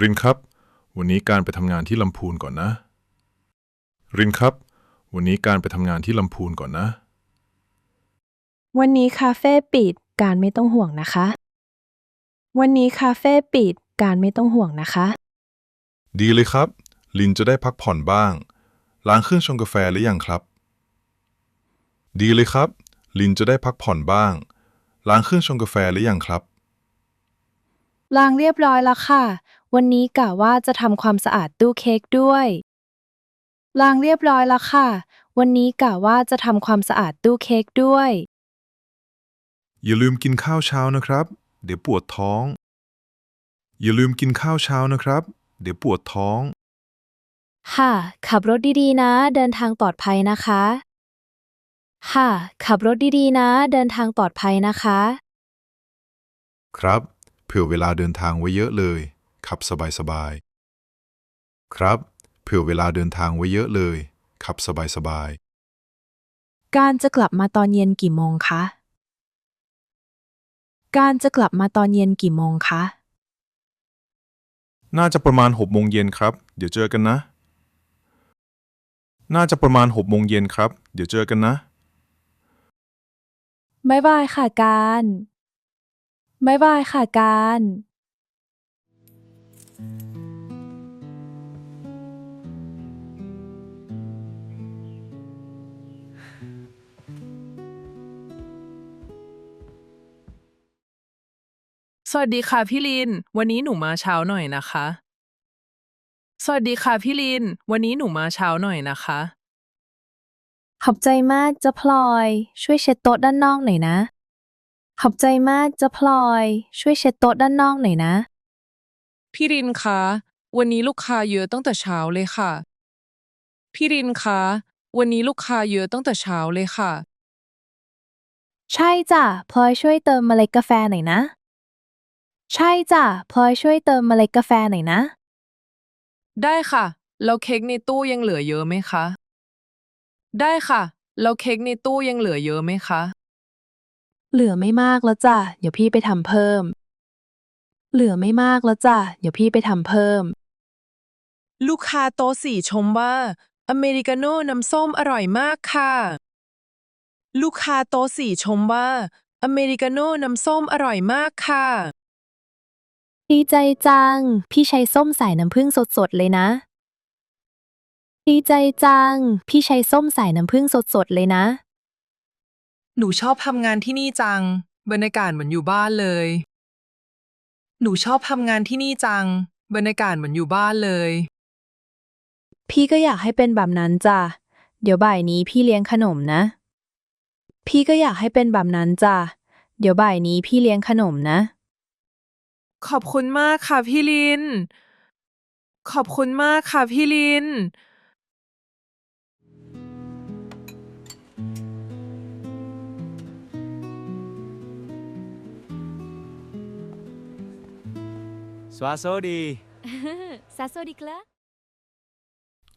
รินครับวันนี้การไปทำงานที่ลำพูนก่อนนะรินครับวันนี้การไปทำงานที่ลำพูนก่อนนะวันนี้คาเฟ่ปิดการไม่ต้องห่วงนะคะวันนี้คาเฟ่ปิดการไม่ต้องห่วงนะคะดีเลยครับลินจะได้พักผ่อนบ้างล้างเครื่องชงกาแฟหรือยังครับดีเลยครับลินจะได้พักผ่อนบ้างล้างเครื่องชงกาแฟหรือยังครับล้างเรียบร้อยแล้วค่ะวันนี้กะว่าจะทำความสะอาดตู้เค้กด้วยล้างเรียบร้อยแล้วค่ะวันนี้กะว่าจะทำความสะอาดตู้เค้กด้วยอย่าลืมกินข้าวเช้านะครับเดี๋ยวปวดท้องอย่าลืมกินข้าวเช้านะครับเดี๋ยวปวดท้องค่ะขับรถดีๆนะเดินทางปลอดภัยนะคะค่ะขับรถดีๆนะเดินทางปลอดภัยนะคะครับเผื่อเวลาเดินทางไว้เยอะเลยขับสบายๆครับเผื่อเวลาเดินทางไว้เยอะเลยขับสบายการจะกลับมาตอนเย็นกี่โมงคะการจะกลับมาตอนเย็นกี่โมงคะ ๆน่าจะประมาณ6 โมงเย็นครับเดี๋ยวเจอกันนะน่าจะประมาณ6 โมงเย็นครับเดี๋ยวเจอกันนะบ๊ายบายค่ะการบ๊ายบายค่ะการสวัสดีค่ะพี่ลิน วันนี้หนูมาเช้าหน่อยนะคะ สวัสดีค่ะพี่ลิน วันนี้หนูมาเช้าหน่อยนะคะ ขอบใจมากจะพลอยช่วยเช็ดโต๊ะด้านนอกหน่อยนะขอบใจมากจะพลอยช่วยเช็ดโต๊ะด้านนอกหน่อยนะพี่ลินคะ วันนี้ลูกค้าเยอะตั้งแต่เช้าเลยค่ะ พี่ลินคะ วันนี้ลูกค้าเยอะตั้งแต่เช้าเลยค่ะ ใช่จ้ะพลอยช่วยเติมเมล็ดกาแฟหน่อยนะใช่จ้ะพลอยช่วยเติมเมล็ดกาแฟหน่อยนะได้ค่ะ แล้วเค้กในตู้ยังเหลือเยอะไหมคะ ได้ค่ะ แล้วเค้กในตู้ยังเหลือเยอะไหมคะ เหลือไม่มากแล้วจ้ะเดี๋ยวพี่ไปทำเพิ่มเหลือไม่มากแล้วจ้ะเดี๋ยวพี่ไปทำเพิ่มลูกค้าโต๊ะสี่ชมว่าอเมริกาโน่น้ำส้มอร่อยมากค่ะ ลูกค้าโต๊ะสี่ชมว่าอเมริกาโน่น้ำส้มอร่อยมากค่ะ ดีใจจังพี่ใช้ส้มสายน้ำผึ้งสดๆเลยนะ ดีใจจัง พี่ใช้ส้มสายน้ำผึ้งสดๆเลยนะ หนูชอบทำงานที่นี่จัง บรรยากาศเหมือนอยู่บ้านเลย หนูชอบทำงานที่นี่จัง บรรยากาศเหมือนอยู่บ้านเลย พี่ก็อยากให้เป็นแบบนั้นจ้ะ เดี๋ยวบ่ายนี้พี่เลี้ยงขนมนะ พี่ก็อยากให้เป็นแบบนั้นจ้ะ เดี๋ยวบ่ายนี้พี่เลี้ยงขนมนะ ขอบคุณมากค่ะพี่ลิน ขอบคุณมากค่ะพี่ลิน สวัสดี ซาโซดิกละ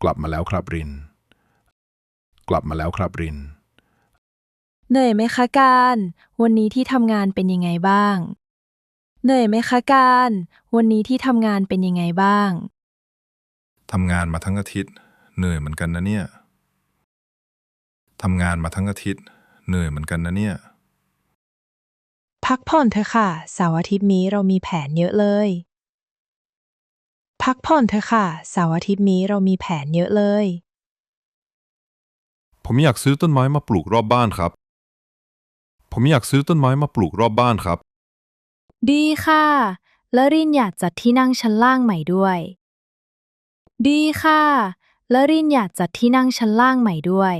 กลับมาแล้วครับรินกลับมาแล้วครับรินเหนื่อยไหมคะการ วันนี้ที่ทำงานเป็นยังไงบ้าง เหนื่อยไหมคะการ วันนี้ที่ทำงานเป็นยังไงบ้าง ทำงานมาทั้งอาทิตย์เหนื่อยเหมือนกันนะเนี่ยทำงานมาทั้งอาทิตย์เหนื่อยเหมือนกันนะเนี่ยพักผ่อนเถอะค่ะเสาร์อาทิตย์นี้เรามีแผนเยอะเลย พักผ่อนเถอะค่ะเสาร์อาทิตย์นี้เรามีแผนเยอะเลย ผมอยากซื้อต้นไม้มาปลูกรอบบ้านครับผมอยากซื้อต้นไม้มาปลูกรอบบ้านครับดีค่ะ แล้วรินอยากจัดที่นั่งชั้นล่างใหม่ด้วย ดีค่ะ แล้วรินอยากจัดที่นั่งชั้นล่างใหม่ด้วย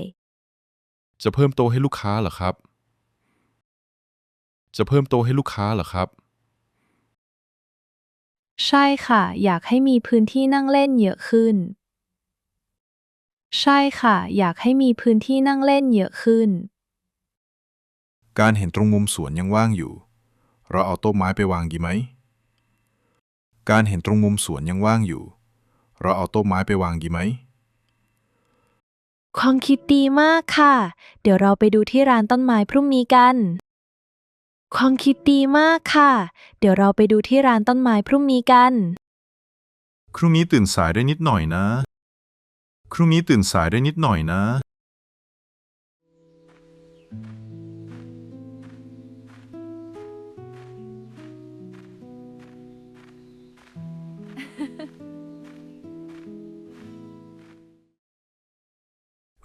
จะเพิ่มโต๊ะให้ลูกค้าเหรอครับจะเพิ่มโต๊ะให้ลูกค้าเหรอครับใช่ค่ะ อยากให้มีพื้นที่นั่งเล่นเยอะขึ้น ใช่ค่ะ อยากให้มีพื้นที่นั่งเล่นเยอะขึ้น การเห็นตรงมุมสวนยังว่างอยู่เราเอาโต๊ะไม้ไปวางดีไหมการเห็นตรงมุมสวนยังว่างอยู่เราเอาโต๊ะไม้ไปวางดีไหม ความคิดดีมากค่ะ เดี๋ยวเราไปดูที่ร้านต้นไม้พรุ่งนี้กัน ความคิดดีมากค่ะ เดี๋ยวเราไปดูที่ร้านต้นไม้พรุ่งนี้กัน พรุ่งนี้ตื่นสายได้นิดหน่อยนะ พรุ่งนี้ตื่นสายได้นิดหน่อยนะ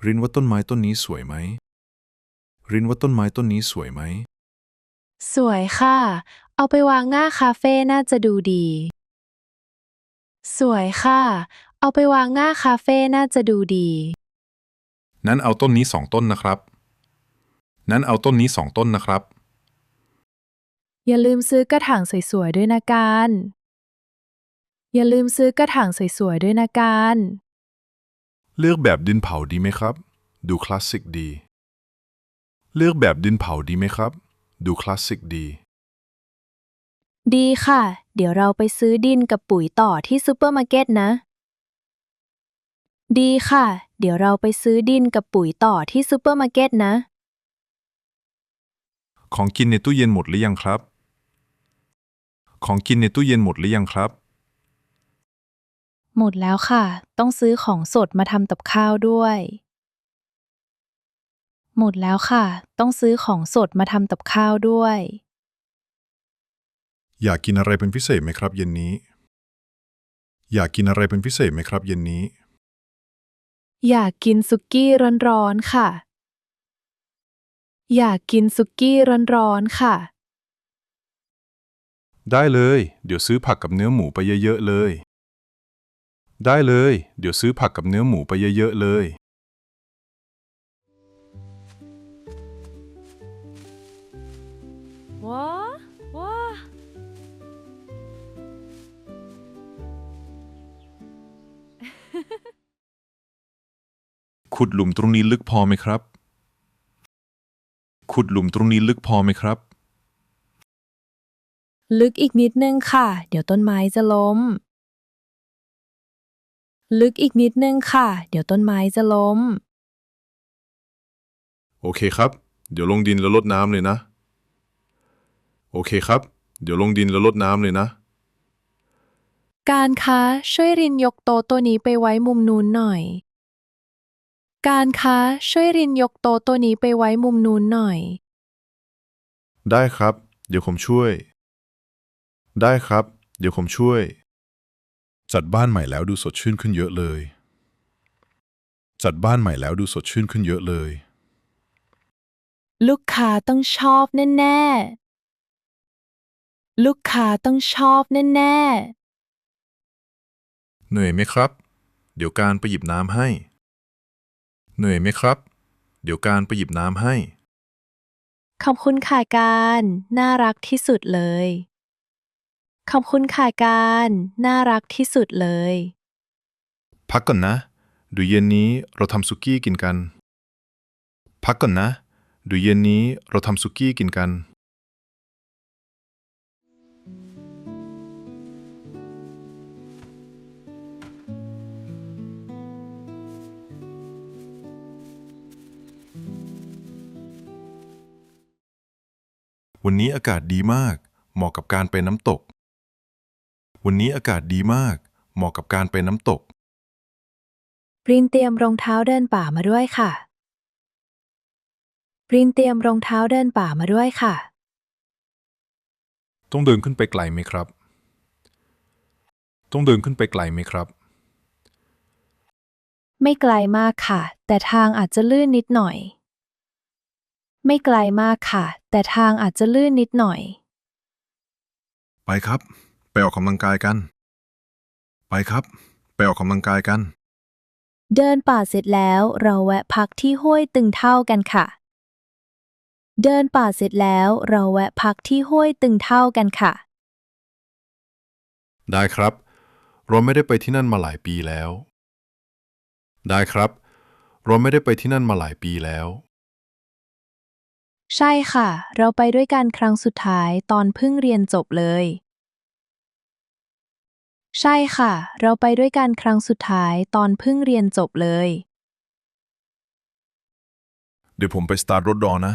รินว่าต้นไม้ต้นนี้สวยไหม รินว่าต้นไม้ต้นนี้สวยไหม สวยค่ะ เอาไปวางหน้าคาเฟ่น่าจะดูดี สวยค่ะ เอาไปวางหน้าคาเฟ่น่าจะดูดี นั้นเอาต้นนี้2 ต้นนะครับ นั้นเอาต้นนี้2 ต้นนะครับ อย่าลืมซื้อกระถางสวยๆด้วยนะการ อย่าลืมซื้อกระถางสวยๆด้วยนะการ เลือกแบบดินเผาดีไหมครับ ดูคลาสสิกดี เลือกแบบดินเผาดีไหมครับ ดูคลาสสิกดี ดีค่ะ เดี๋ยวเราไปซื้อดินกับปุ๋ยต่อที่ซูเปอร์มาร์เก็ตนะ ดีค่ะ เดี๋ยวเราไปซื้อดินกับปุ๋ยต่อที่ซูเปอร์มาร์เก็ตนะ ของกินในตู้เย็นหมดหรือยังครับ ของกินในตู้เย็นหมดหรือยังครับ หมดแล้วค่ะ ต้องซื้อของสดมาทำกับข้าวด้วย หมดแล้วค่ะ ต้องซื้อของสดมาทำกับข้าวด้วย อยากกินอะไรเป็นพิเศษไหมครับเย็นนี้ อยากกินอะไรเป็นพิเศษไหมครับเย็นนี้ อยากกินสุกี้ร้อนๆค่ะ อยากกินสุกี้ร้อนๆค่ะ ได้เลย เดี๋ยวซื้อผักกับเนื้อหมูไปเยอะๆเลย ได้เลย เดี๋ยวซื้อผักกับเนื้อหมูไปเยอะๆเลย ว้าว้า ขุดหลุมตรงนี้ลึกพอไหมครับ ขุดหลุมตรงนี้ลึกพอไหมครับ ลึกอีกนิดนึงค่ะ เดี๋ยวต้นไม้จะล้ม ลึกอีกนิดนึงค่ะ เดี๋ยวต้นไม้จะล้ม โอเคครับ เดี๋ยวลงดินแล้วรดน้ำเลยนะ โอเคครับ เดี๋ยวลงดินแล้วรดน้ำเลยนะ การคะช่วยรินยกโต๊ะตัวนี้ไปไว้มุมนู้นหน่อย การคะช่วยรินยกโต๊ะตัวนี้ไปไว้มุมนู้นหน่อย ได้ครับ เดี๋ยวผมช่วย ได้ครับ เดี๋ยวผมช่วย จัดบ้านใหม่แล้วดูสดชื่นขึ้นเยอะเลย จัดบ้านใหม่แล้วดูสดชื่นขึ้นเยอะเลย ลูกค้าต้องชอบแน่ๆ ลูกค้าต้องชอบแน่ เหนื่อยไหมครับ เดี๋ยวการไปหยิบน้ำให้ เหนื่อยไหมครับ เดี๋ยวการไปหยิบน้ำให้ ๆ ขอบคุณค่ะการ น่ารักที่สุดเลย ขอบคุณค่ะการ น่ารักที่สุดเลย พักก่อนนะเดูเย็นนี้เราทำสุกี้กินกัน พักก่อนนะเดูเย็นนี้เราทำสุกี้กินกัน วันนี้อากาศดีมาก เหมาะกับการไปน้ำตก วันนี้อากาศดีมาก เหมาะกับการไปน้ำตก รินเตรียมรองเท้าเดินป่ามาด้วยค่ะ รินเตรียมรองเท้าเดินป่ามาด้วยค่ะ ต้องเดินขึ้นไปไกลไหมครับ ต้องเดินขึ้นไปไกลไหมครับ ไม่ไกลมากค่ะ แต่ทางอาจจะลื่นนิดหน่อย ไม่ไกลมากค่ะ แต่ทางอาจจะลื่นนิดหน่อย ไปครับ ไปออกกำลังกายกัน ไปครับ ไปออกกำลังกายกัน เดินป่าเสร็จแล้วเราแวะพักที่ห้วยตึงเท่ากันค่ะ เดินป่าเสร็จแล้วเราแวะพักที่ห้วยตึงเท่ากันค่ะ ได้ครับ เราไม่ได้ไปที่นั่นมาหลายปีแล้ว ได้ครับ เราไม่ได้ไปที่นั่นมาหลายปีแล้ว ใช่ค่ะ เราไปด้วยกันครั้งสุดท้ายตอนเพิ่งเรียนจบเลย ใช่ค่ะ เราไปด้วยกันครั้งสุดท้ายตอนเพิ่งเรียนจบเลย เดี๋ยวผมไปสตาร์ทรถรอนะ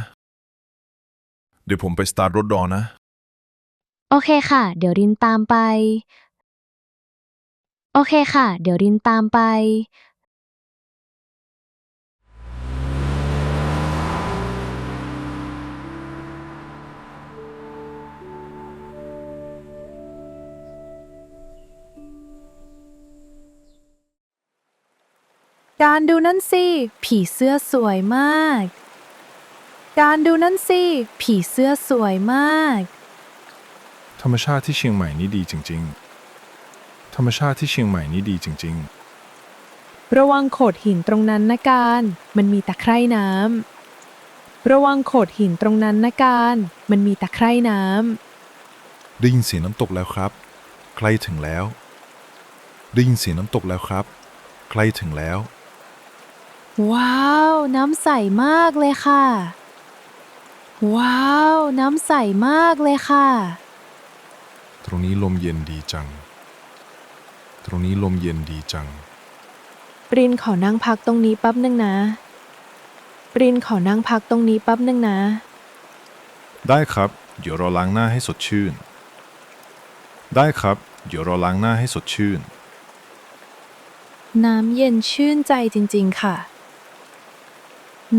เดี๋ยวผมไปสตาร์ทรถรอนะ โอเคค่ะ เดี๋ยวรินตามไป โอเคค่ะ เดี๋ยวรินตามไป การดูนั่นสิ ผีเสื้อสวยมาก การดูนั่นสิ ผีเสื้อสวยมาก ธรรมชาติที่เชียงใหม่นี่ดีจริงๆ ธรรมชาติที่เชียงใหม่นี่ดีจริงๆ ระวังโขดหินตรงนั้นนะการ มันมีตะไคร่น้ำ ระวังโขดหินตรงนั้นนะการ มันมีตะไคร่น้ำ ได้ยินเสียงน้ำตกแล้วครับใกล้ถึงแล้ว ได้ยินเสียงน้ำตกแล้วครับใกล้ถึงแล้ว ว้าว น้ำใสมากเลยค่ะ ว้าว น้ำใสมากเลยค่ะ ตรงนี้ลมเย็นดีจัง ตรงนี้ลมเย็นดีจัง ปรินขอนั่งพักตรงนี้แป๊บนึงนะ ปรินขอนั่งพักตรงนี้แป๊บนึงนะ ได้ครับ เดี๋ยวเราล้างหน้าให้สดชื่น ได้ครับ เดี๋ยวเราล้างหน้าให้สดชื่น น้ำเย็นชื่นใจจริงๆค่ะ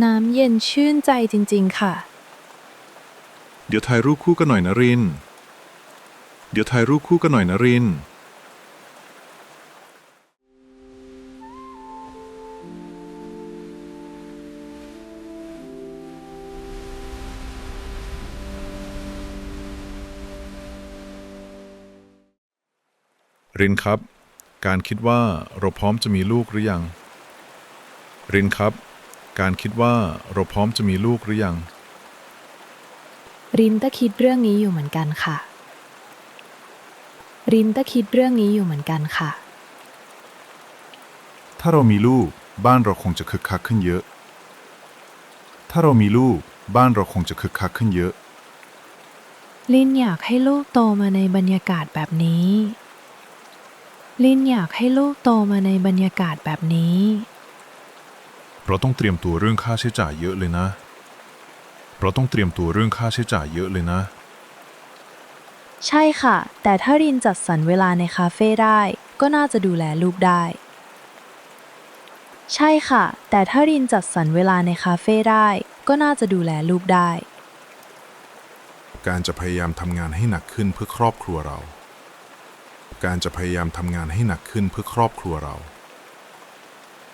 น้ำเย็นชื่นใจจริงๆค่ะ เดี๋ยวถ่ายรูปคู่กันหน่อยนะริน เดี๋ยวถ่ายรูปคู่กันหน่อยนะริน รินครับ การคิดว่าเราพร้อมจะมีลูกหรือยัง รินครับ การคิดว่าเราพร้อมจะมีลูกหรือยัง รินก็คิดเรื่องนี้อยู่เหมือนกันค่ะ รินก็คิดเรื่องนี้อยู่เหมือนกันค่ะ ถ้าเรามีลูกบ้านเราคงจะคึกคักขึ้นเยอะ ถ้าเรามีลูกบ้านเราคงจะคึกคักขึ้นเยอะ ลินอยากให้ลูกโตมาในบรรยากาศแบบนี้ ลินอยากให้ลูกโตมาในบรรยากาศแบบนี้ เราต้องเตรียมตัวเรื่องค่าใช้จ่ายเยอะเลยนะ เราต้องเตรียมตัวเรื่องค่าใช้จ่ายเยอะเลยนะ ใช่ค่ะ แต่ถ้ารินจัดสรรเวลาในคาเฟ่ได้ ก็น่าจะดูแลลูกได้ ใช่ค่ะ แต่ถ้ารินจัดสรรเวลาในคาเฟ่ได้ ก็น่าจะดูแลลูกได้ การจะพยายามทำงานให้หนักขึ้นเพื่อครอบครัวเรา การจะพยายามทำงานให้หนักขึ้นเพื่อครอบครัวเรา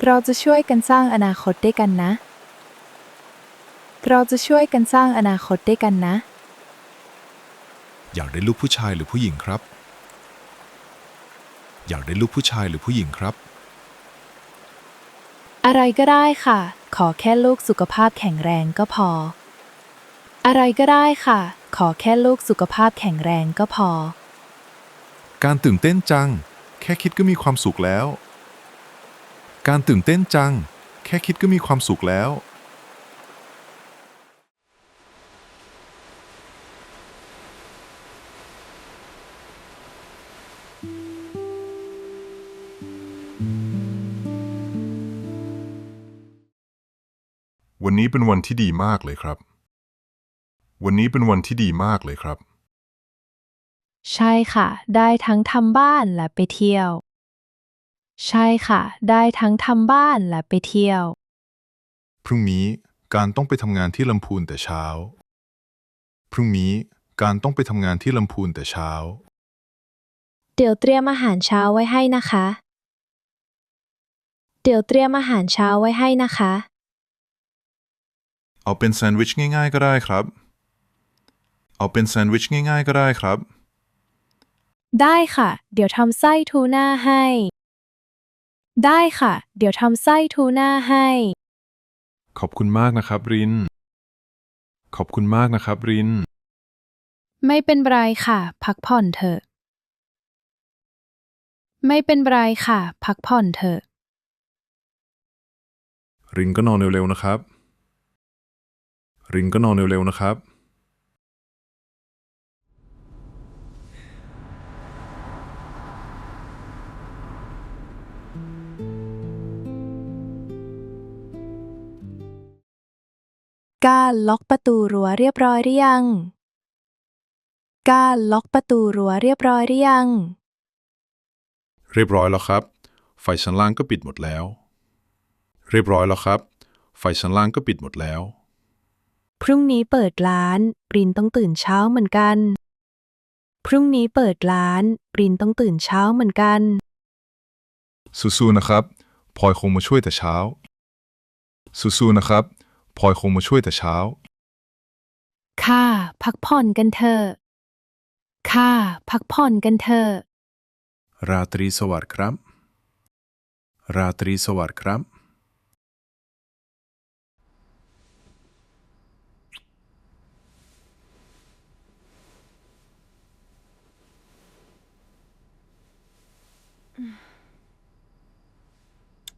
เราจะช่วยกันสร้างอนาคตด้วยกันนะ เราจะช่วยกันสร้างอนาคตด้วยกันนะ อยากได้ลูกผู้ชายหรือผู้หญิงครับ อยากได้ลูกผู้ชายหรือผู้หญิงครับ อะไรก็ได้ค่ะ ขอแค่ลูกสุขภาพแข็งแรงก็พอ อะไรก็ได้ค่ะ ขอแค่ลูกสุขภาพแข็งแรงก็พอ การตื่นเต้นจัง แค่คิดก็มีความสุขแล้ว การตื่นเต้นจัง แค่คิดก็มีความสุขแล้ว วันนี้เป็นวันที่ดีมากเลยครับ วันนี้เป็นวันที่ดีมากเลยครับ ใช่ค่ะ ได้ทั้งทำบ้านและไปเที่ยว ใช่ค่ะ ได้ทั้งทำบ้านและไปเที่ยว พรุ่งนี้การต้องไปทำงานที่ลำพูนแต่เช้า พรุ่งนี้การต้องไปทำงานที่ลำพูนแต่เช้า เดี๋ยวเตรียมอาหารเช้าไว้ให้นะคะ เดี๋ยวเตรียมอาหารเช้าไว้ให้นะคะ เอาเป็นแซนด์วิชง่ายๆก็ได้ครับ เอาเป็นแซนด์วิชง่ายๆก็ได้ครับ ได้ค่ะ เดี๋ยวทำไส้ทูน่าให้ ได้ค่ะ เดี๋ยวทำไส้ทูน่าให้ ขอบคุณมากนะครับริน ขอบคุณมากนะครับริน ไม่เป็นไรค่ะ พักผ่อนเถอะ ไม่เป็นไรค่ะ พักผ่อนเถอะ รินก็นอนเร็วๆนะครับ รินก็นอนเร็วๆนะครับ การล็อกประตูรั้วเรียบร้อยหรือยัง การล็อกประตูรั้วเรียบร้อยหรือยัง เรียบร้อยแล้วครับ ไฟชั้นล่างก็ปิดหมดแล้ว เรียบร้อยแล้วครับ ไฟชั้นล่างก็ปิดหมดแล้ว พรุ่งนี้เปิดร้านปรินต้องตื่นเช้าเหมือนกัน พรุ่งนี้เปิดร้านปรินต้องตื่นเช้าเหมือนกัน สู้ๆนะครับพลอยคงมาช่วยแต่เช้า สู้ๆนะครับพลอยคงมาช่วยแต่เช้า ค่ะ พักผ่อนกันเถอะค่ะ พักผ่อนกันเถอะ ราตรีสวัสดิ์ครับ ราตรีสวัสดิ์ครับ